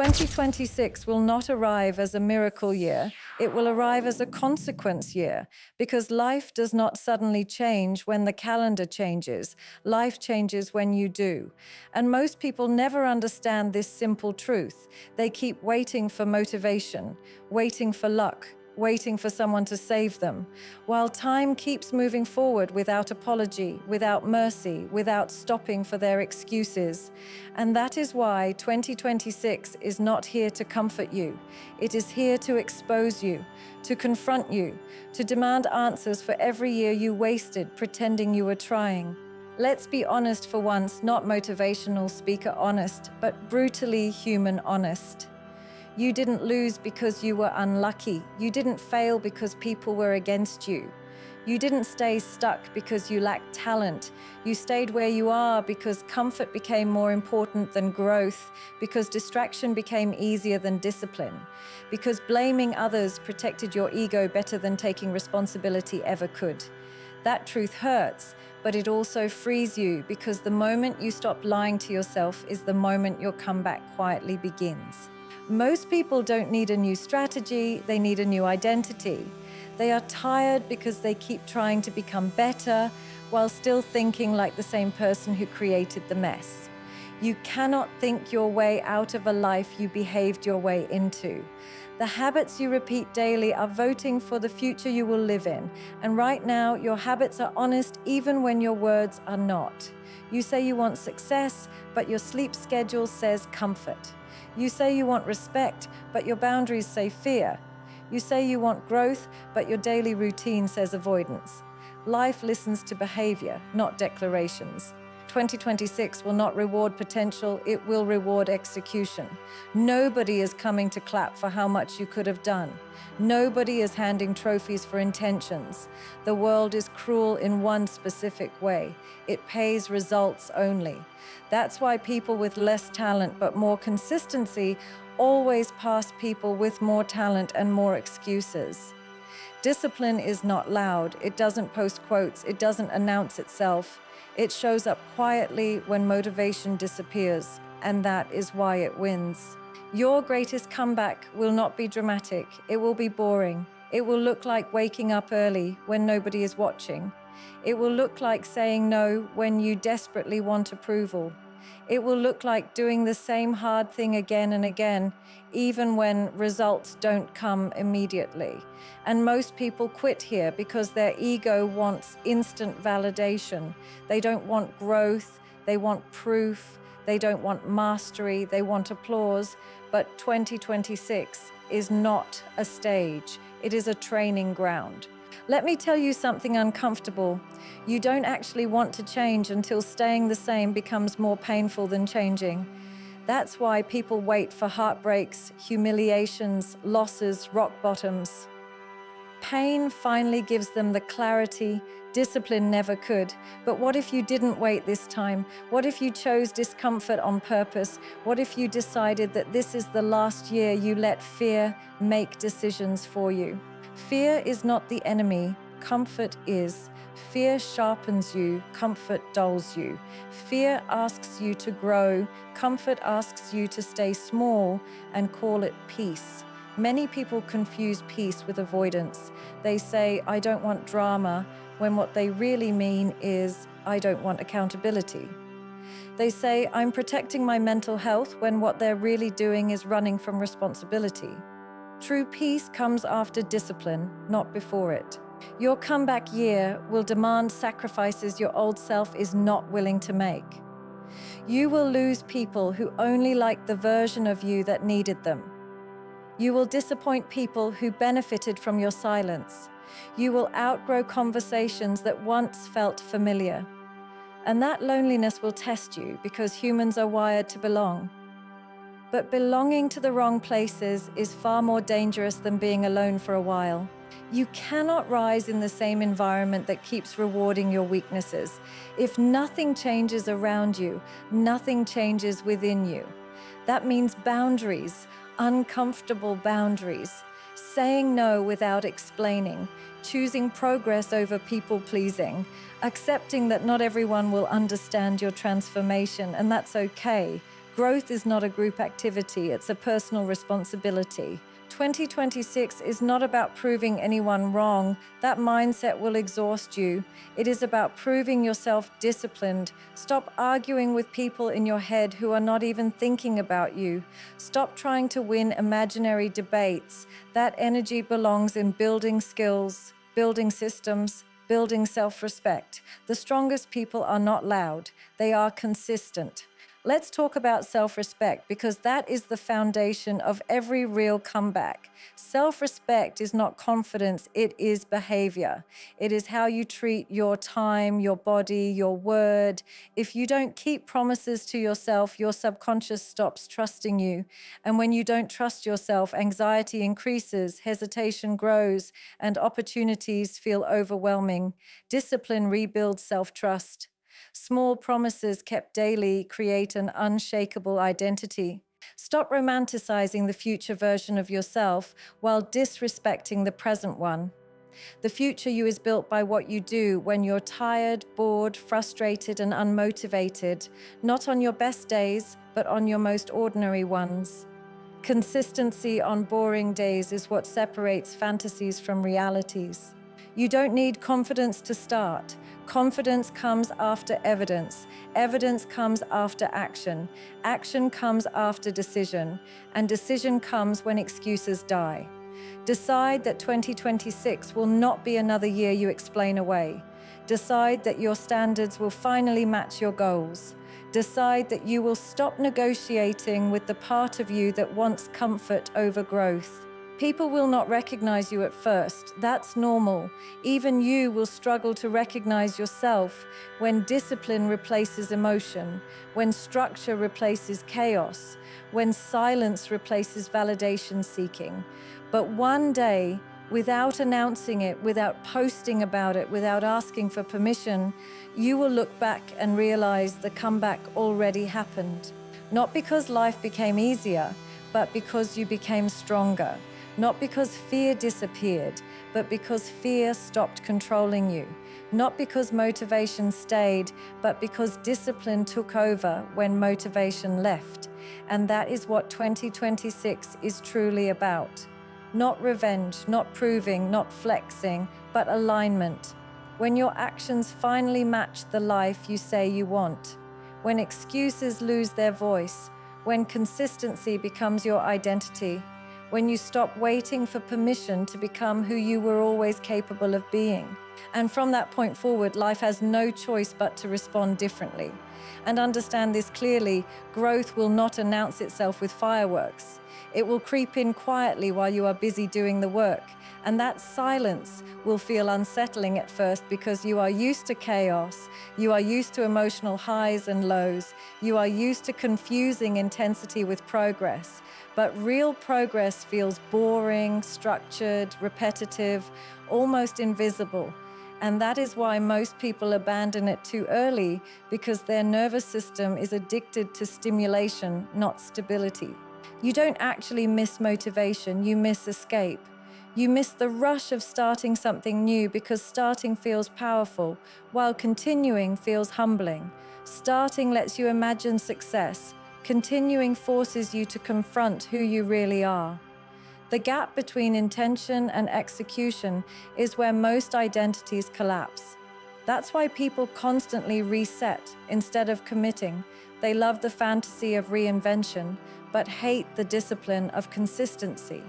2026 will not arrive as a miracle year. It will arrive as a consequence year because life does not suddenly change when the calendar changes. Life changes when you do. And most people never understand this simple truth. They keep waiting for motivation, waiting for luck, waiting for someone to save them, while time keeps moving forward without apology, without mercy, without stopping for their excuses. And that is why 2026 is not here to comfort you. It is here to expose you, to confront you, to demand answers for every year you wasted pretending you were trying. Let's be honest for once, not motivational speaker honest, but brutally human honest. You didn't lose because you were unlucky. You didn't fail because people were against you. You didn't stay stuck because you lacked talent. You stayed where you are because comfort became more important than growth, because distraction became easier than discipline, because blaming others protected your ego better than taking responsibility ever could. That truth hurts, but it also frees you because the moment you stop lying to yourself is the moment your comeback quietly begins. Most people don't need a new strategy, they need a new identity. They are tired because they keep trying to become better while still thinking like the same person who created the mess. You cannot think your way out of a life you behaved your way into. The habits you repeat daily are voting for the future you will live in. And right now, your habits are honest even when your words are not. You say you want success, but your sleep schedule says comfort. You say you want respect, but your boundaries say fear. You say you want growth, but your daily routine says avoidance. Life listens to behavior, not declarations. 2026 will not reward potential, it will reward execution. Nobody is coming to clap for how much you could have done. Nobody is handing trophies for intentions. The world is cruel in one specific way. It pays results only. That's why people with less talent but more consistency always pass people with more talent and more excuses. Discipline is not loud. It doesn't post quotes. It doesn't announce itself. It shows up quietly when motivation disappears, and that is why it wins. Your greatest comeback will not be dramatic. It will be boring. It will look like waking up early when nobody is watching. It will look like saying no when you desperately want approval. It will look like doing the same hard thing again and again, even when results don't come immediately. And most people quit here because their ego wants instant validation. They don't want growth, they want proof, they don't want mastery, they want applause. But 2026 is not a stage, it is a training ground. Let me tell you something uncomfortable. You don't actually want to change until staying the same becomes more painful than changing. That's why people wait for heartbreaks, humiliations, losses, rock bottoms. Pain finally gives them the clarity discipline never could. But what if you didn't wait this time? What if you chose discomfort on purpose? What if you decided that this is the last year you let fear make decisions for you? Fear is not the enemy, comfort is. Fear sharpens you, comfort dulls you. Fear asks you to grow, comfort asks you to stay small and call it peace. Many people confuse peace with avoidance. They say, I don't want drama, when what they really mean is, I don't want accountability. They say, I'm protecting my mental health, when what they're really doing is running from responsibility. True peace comes after discipline, not before it. Your comeback year will demand sacrifices your old self is not willing to make. You will lose people who only like the version of you that needed them. You will disappoint people who benefited from your silence. You will outgrow conversations that once felt familiar. And that loneliness will test you because humans are wired to belong. But belonging to the wrong places is far more dangerous than being alone for a while. You cannot rise in the same environment that keeps rewarding your weaknesses. If nothing changes around you, nothing changes within you. That means boundaries, uncomfortable boundaries, saying no without explaining, choosing progress over people-pleasing, accepting that not everyone will understand your transformation, and that's okay. Growth is not a group activity, it's a personal responsibility. 2026 is not about proving anyone wrong. That mindset will exhaust you. It is about proving yourself disciplined. Stop arguing with people in your head who are not even thinking about you. Stop trying to win imaginary debates. That energy belongs in building skills, building systems, building self-respect. The strongest people are not loud, they are consistent. Let's talk about self-respect because that is the foundation of every real comeback. Self-respect is not confidence, it is behavior. It is how you treat your time, your body, your word. If you don't keep promises to yourself, your subconscious stops trusting you. And when you don't trust yourself, anxiety increases, hesitation grows, and opportunities feel overwhelming. Discipline rebuilds self-trust. Small promises kept daily create an unshakable identity. Stop romanticizing the future version of yourself while disrespecting the present one. The future you is built by what you do when you're tired, bored, frustrated, and unmotivated, not on your best days, but on your most ordinary ones. Consistency on boring days is what separates fantasies from realities. You don't need confidence to start. Confidence comes after evidence. Evidence comes after action. Action comes after decision. And decision comes when excuses die. Decide that 2026 will not be another year you explain away. Decide that your standards will finally match your goals. Decide that you will stop negotiating with the part of you that wants comfort over growth. People will not recognize you at first. That's normal. Even you will struggle to recognize yourself when discipline replaces emotion, when structure replaces chaos, when silence replaces validation seeking. But one day, without announcing it, without posting about it, without asking for permission, you will look back and realize the comeback already happened. Not because life became easier, but because you became stronger. Not because fear disappeared, but because fear stopped controlling you. Not because motivation stayed, but because discipline took over when motivation left. And that is what 2026 is truly about. Not revenge, not proving, not flexing, but alignment. When your actions finally match the life you say you want. When excuses lose their voice. When consistency becomes your identity. When you stop waiting for permission to become who you were always capable of being. And from that point forward, life has no choice but to respond differently. And understand this clearly, growth will not announce itself with fireworks. It will creep in quietly while you are busy doing the work. And that silence will feel unsettling at first because you are used to chaos, you are used to emotional highs and lows, you are used to confusing intensity with progress. But real progress feels boring, structured, repetitive, almost invisible. And that is why most people abandon it too early, because their nervous system is addicted to stimulation, not stability. You don't actually miss motivation, you miss escape. You miss the rush of starting something new because starting feels powerful, while continuing feels humbling. Starting lets you imagine success. Continuing forces you to confront who you really are. The gap between intention and execution is where most identities collapse. That's why people constantly reset instead of committing. They love the fantasy of reinvention, but hate the discipline of consistency.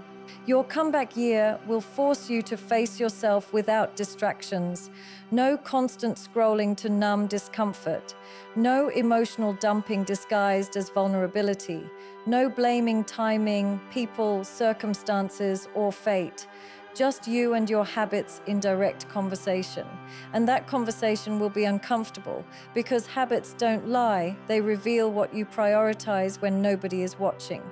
Your comeback year will force you to face yourself without distractions. No constant scrolling to numb discomfort. No emotional dumping disguised as vulnerability. No blaming timing, people, circumstances, or fate. Just you and your habits in direct conversation. And that conversation will be uncomfortable because habits don't lie. They reveal what you prioritize when nobody is watching.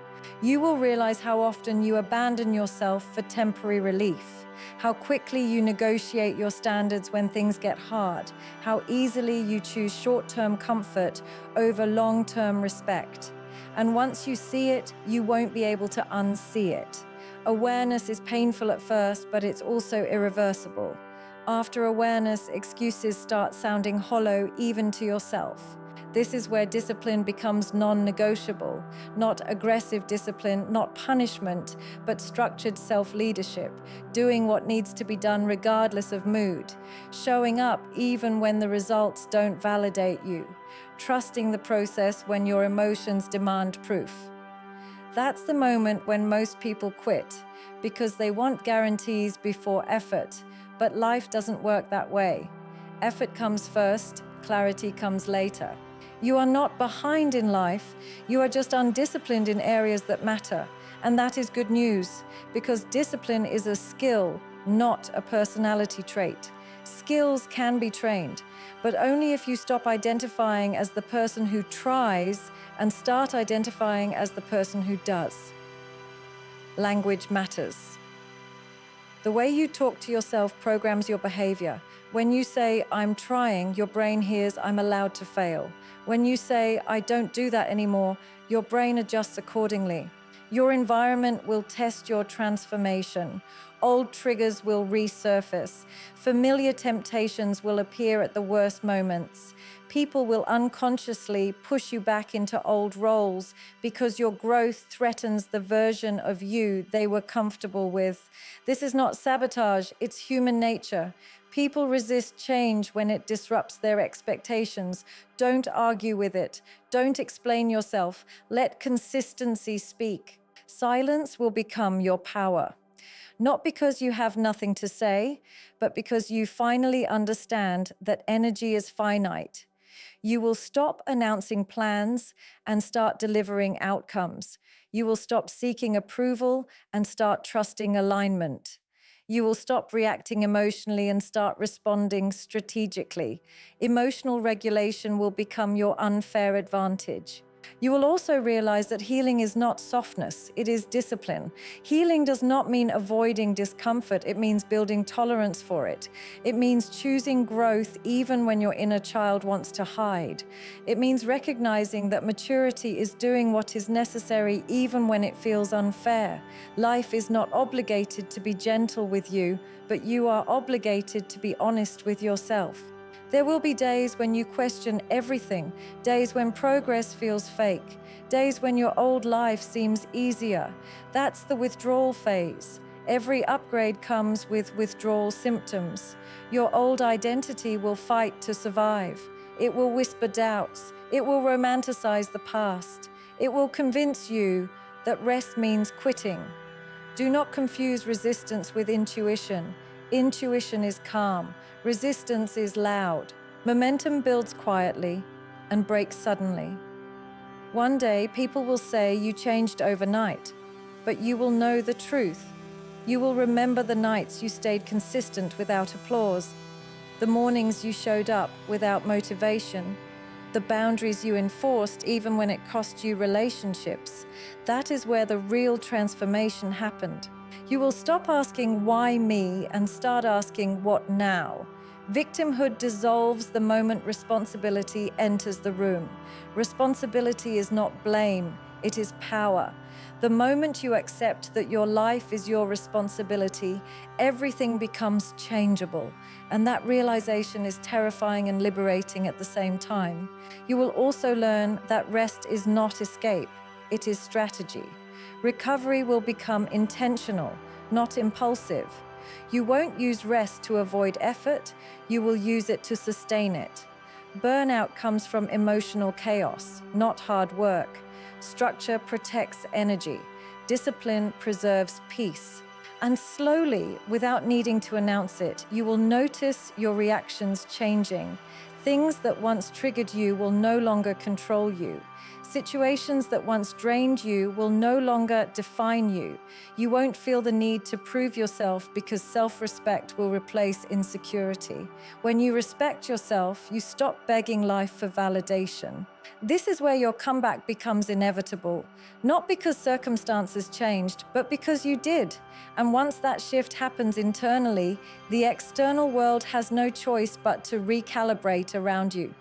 You will realize how often you abandon yourself for temporary relief, how quickly you negotiate your standards when things get hard, how easily you choose short-term comfort over long-term respect. And once you see it, you won't be able to unsee it. Awareness is painful at first, but it's also irreversible. After awareness, excuses start sounding hollow even to yourself. This is where discipline becomes non-negotiable, not aggressive discipline, not punishment, but structured self-leadership, doing what needs to be done regardless of mood, showing up even when the results don't validate you, trusting the process when your emotions demand proof. That's the moment when most people quit, because they want guarantees before effort, but life doesn't work that way. Effort comes first, clarity comes later. You are not behind in life, you are just undisciplined in areas that matter. And that is good news, because discipline is a skill, not a personality trait. Skills can be trained, but only if you stop identifying as the person who tries and start identifying as the person who does. Language matters. The way you talk to yourself programs your behavior. When you say, "I'm trying," your brain hears, "I'm allowed to fail." When you say, "I don't do that anymore," your brain adjusts accordingly. Your environment will test your transformation. Old triggers will resurface. Familiar temptations will appear at the worst moments. People will unconsciously push you back into old roles because your growth threatens the version of you they were comfortable with. This is not sabotage, it's human nature. People resist change when it disrupts their expectations. Don't argue with it. Don't explain yourself. Let consistency speak. Silence will become your power. Not because you have nothing to say, but because you finally understand that energy is finite. You will stop announcing plans and start delivering outcomes. You will stop seeking approval and start trusting alignment. You will stop reacting emotionally and start responding strategically. Emotional regulation will become your unfair advantage. You will also realize that healing is not softness, it is discipline. Healing does not mean avoiding discomfort, it means building tolerance for it. It means choosing growth even when your inner child wants to hide. It means recognizing that maturity is doing what is necessary even when it feels unfair. Life is not obligated to be gentle with you, but you are obligated to be honest with yourself. There will be days when you question everything, days when progress feels fake, days when your old life seems easier. That's the withdrawal phase. Every upgrade comes with withdrawal symptoms. Your old identity will fight to survive. It will whisper doubts. It will romanticize the past. It will convince you that rest means quitting. Do not confuse resistance with intuition. Intuition is calm. Resistance is loud. Momentum builds quietly and breaks suddenly. One day, people will say you changed overnight, but you will know the truth. You will remember the nights you stayed consistent without applause, the mornings you showed up without motivation, the boundaries you enforced even when it cost you relationships. That is where the real transformation happened. You will stop asking, "Why me?" and start asking, "What now?" Victimhood dissolves the moment responsibility enters the room. Responsibility is not blame, it is power. The moment you accept that your life is your responsibility, everything becomes changeable. And that realization is terrifying and liberating at the same time. You will also learn that rest is not escape, it is strategy. Recovery will become intentional, not impulsive. You won't use rest to avoid effort, you will use it to sustain it. Burnout comes from emotional chaos, not hard work. Structure protects energy. Discipline preserves peace. And slowly, without needing to announce it, you will notice your reactions changing. Things that once triggered you will no longer control you. Situations that once drained you will no longer define you. You won't feel the need to prove yourself because self-respect will replace insecurity. When you respect yourself, you stop begging life for validation. This is where your comeback becomes inevitable, not because circumstances changed, but because you did. And once that shift happens internally, the external world has no choice but to recalibrate around you.